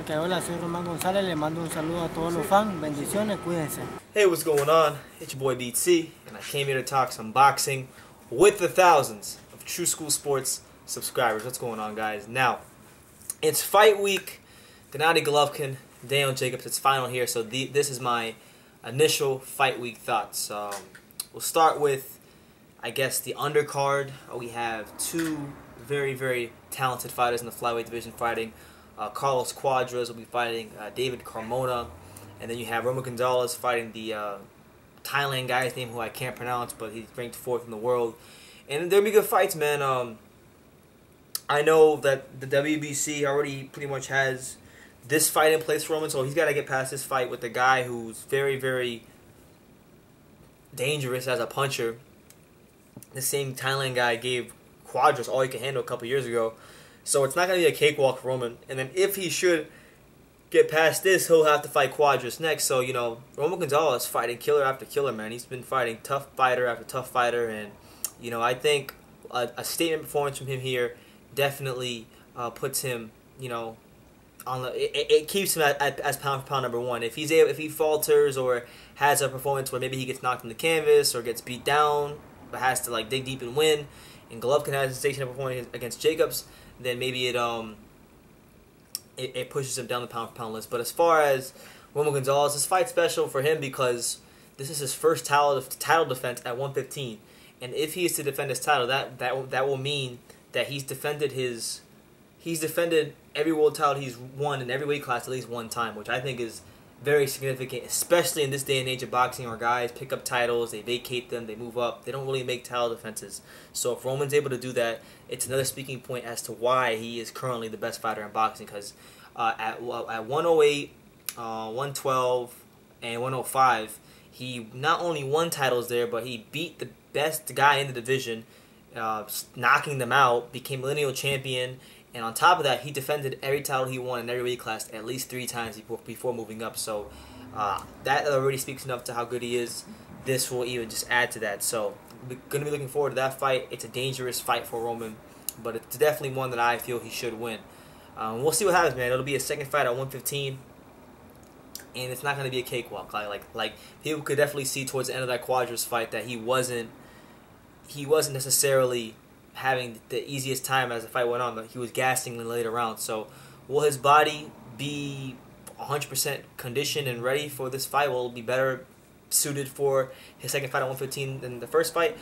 Ok, hola, soy Román González, le mando un saludo a todos los fans, bendiciones, cuídense. Hey, what's going on? It's your boy BT, and I came here to talk some boxing with the thousands of True School Sports subscribers. What's going on, guys? Now, it's fight week. Gennady Golovkin, Daniel Jacobs, it's final here, so this is my initial fight week thoughts. We'll start with, I guess, the undercard. We have two very, very talented fighters in the flyweight division fighting. Carlos Cuadras will be fighting David Carmona, and then you have Roman Gonzalez fighting the Thailand guy's name who I can't pronounce, but he's ranked 4th in the world. And there'll be good fights, man. I know that the WBC already pretty much has this fight in place for Roman, so he's got to get past this fight with the guy who's very, very dangerous as a puncher. The same Thailand guy gave Cuadras all he could handle a couple years ago. So it's not going to be a cakewalk for Roman. And then if he should get past this, he'll have to fight Cuadras next. So, you know, Roman Gonzalez fighting killer after killer, man. He's been fighting tough fighter after tough fighter. And, you know, I think a statement performance from him here definitely puts him, you know, on the. It keeps him as pound for pound number one. If he falters or has a performance where maybe he gets knocked on the canvas or gets beat down, but has to like dig deep and win, and Golovkin has a sensational performance against Jacobs, then maybe it pushes him down the pound for pound list. But as far as Roman Gonzalez, this fight's special for him because this is his first title defense at 115, and if he is to defend his title, that will mean that he's defended every world title he's won in every weight class at least one time, which I think is very significant, especially in this day and age of boxing where guys pick up titles, they vacate them, they move up. They don't really make title defenses. So if Roman's able to do that, it's another speaking point as to why he is currently the best fighter in boxing, because at 108, 112, and 105, he not only won titles there, but he beat the best guy in the division, knocking them out, became lineal champion. And on top of that, he defended every title he won in every weight class at least 3 times before moving up. So that already speaks enough to how good he is. This will even just add to that. So we're going to be looking forward to that fight. It's a dangerous fight for Roman, but it's definitely one that I feel he should win. We'll see what happens, man. It'll be a second fight at 115, and it's not going to be a cakewalk. Like people could definitely see towards the end of that Cuadras fight that he wasn't necessarily having the easiest time as the fight went on, but he was gassing in the later rounds. So will his body be 100% conditioned and ready for this fight? Will it be better suited for his second fight at 115 than the first fight?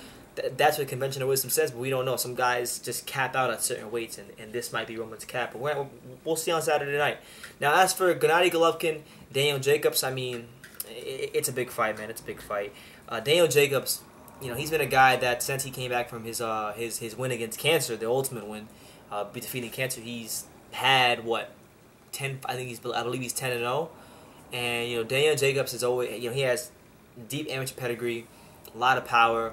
That's what conventional wisdom says, but we don't know. Some guys just cap out at certain weights, and this might be Roman's cap. But we'll see on Saturday night. Now, as for Gennady Golovkin, Daniel Jacobs, I mean, it's a big fight, man. It's a big fight. Daniel Jacobs, you know, he's been a guy that since he came back from his win against cancer, the ultimate win, defeating cancer, he's had what 10. I believe he's 10-0, and you know Daniel Jacobs is always, you know, he has deep amateur pedigree, a lot of power,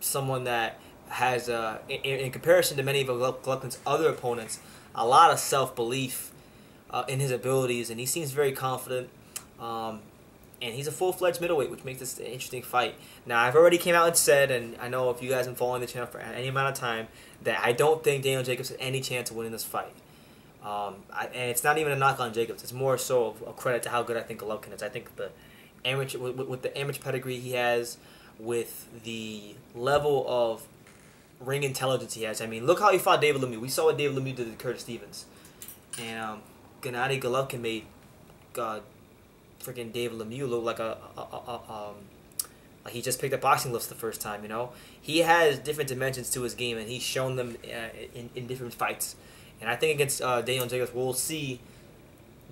someone that has in comparison to many of Golovkin's other opponents, a lot of self-belief in his abilities, and he seems very confident. And he's a full-fledged middleweight, which makes this an interesting fight. Now, I've already came out and said, and I know if you guys have been following the channel for any amount of time, that I don't think Daniel Jacobs has any chance of winning this fight. And it's not even a knock on Jacobs. It's more so a credit to how good I think Golovkin is. I think the amateur, with the amateur pedigree he has, with the level of ring intelligence he has. I mean, look how he fought David Lemieux. We saw what David Lemieux did to Curtis Stevens. And Gennady Golovkin made freaking David Lemieux look like like he just picked up boxing gloves the first time. You know, he has different dimensions to his game, and he's shown them in different fights. And I think against Daniel Jacobs, we'll see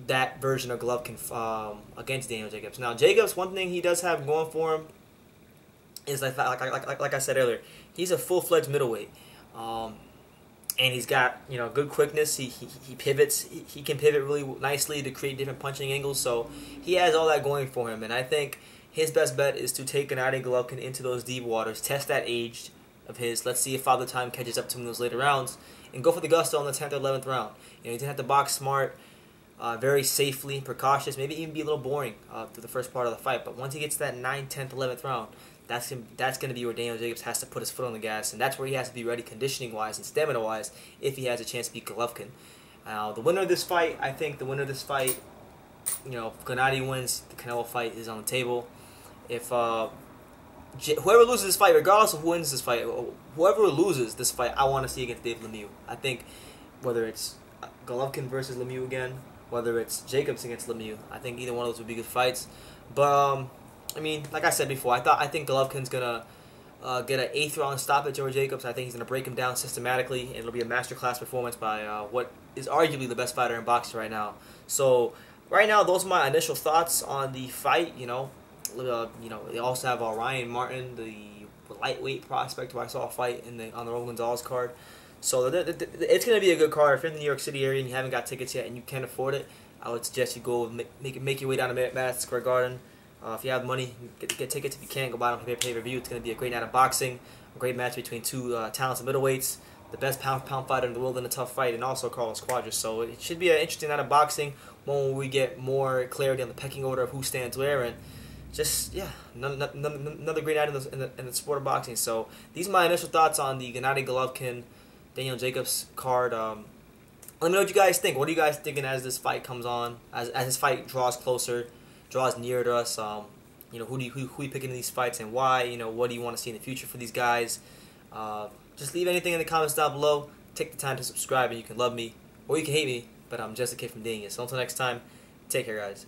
that version of Golovkin against Daniel Jacobs. Now, Jacobs, one thing he does have going for him is like I said earlier, he's a full-fledged middleweight. And he's got, you know, good quickness. He pivots. He can pivot really nicely to create different punching angles. So he has all that going for him. And I think his best bet is to take Gennady Golovkin into those deep waters, test that age of his. Let's see if Father Time catches up to him in those later rounds, and go for the gusto on the 10th or 11th round. You know, he didn't have to box smart, very safely, precautious, maybe even be a little boring through the first part of the fight. But once he gets to that 9th, 10th, 11th round, that's going to be where Daniel Jacobs has to put his foot on the gas, and that's where he has to be ready conditioning-wise and stamina-wise if he has a chance to beat Golovkin. The winner of this fight, I think the winner of this fight, if Gennady wins, the Canelo fight is on the table. If whoever loses this fight, regardless of who wins this fight, whoever loses this fight, I want to see against Dave Lemieux. I think whether it's Golovkin versus Lemieux again, whether it's Jacobs against Lemieux, I think either one of those would be good fights. But I mean, like I said before, I think Golovkin's gonna get an 8th round stoppage over Jacobs. I think he's gonna break him down systematically, and it'll be a masterclass performance by what is arguably the best fighter in boxing right now. So right now, those are my initial thoughts on the fight. They also have Ryan Martin, the lightweight prospect who I saw fight on the Gonzalez card. So it's going to be a good card. If you're in the New York City area and you haven't got tickets yet and you can't afford it, I would suggest you go make your way down to Madison Square Garden. If you have money, get tickets. If you can't, go buy them pay-per-view. It's going to be a great night of boxing, a great match between two talented middleweights, the best pound fighter in the world in a tough fight, and also Carlos Quadras. So it should be an interesting night of boxing, one where we get more clarity on the pecking order of who stands where, and just, yeah, another great night in the sport of boxing. So these are my initial thoughts on the Gennady Golovkin, Daniel Jacobs card. Let me know what you guys think. What are you guys thinking as this fight comes on, as this fight draws closer, draws nearer to us? Who you picking in these fights and why? What do you want to see in the future for these guys? Just leave anything in the comments down below. Take the time to subscribe, and you can love me or you can hate me. But I'm just a kid from Dania. So until next time, take care, guys.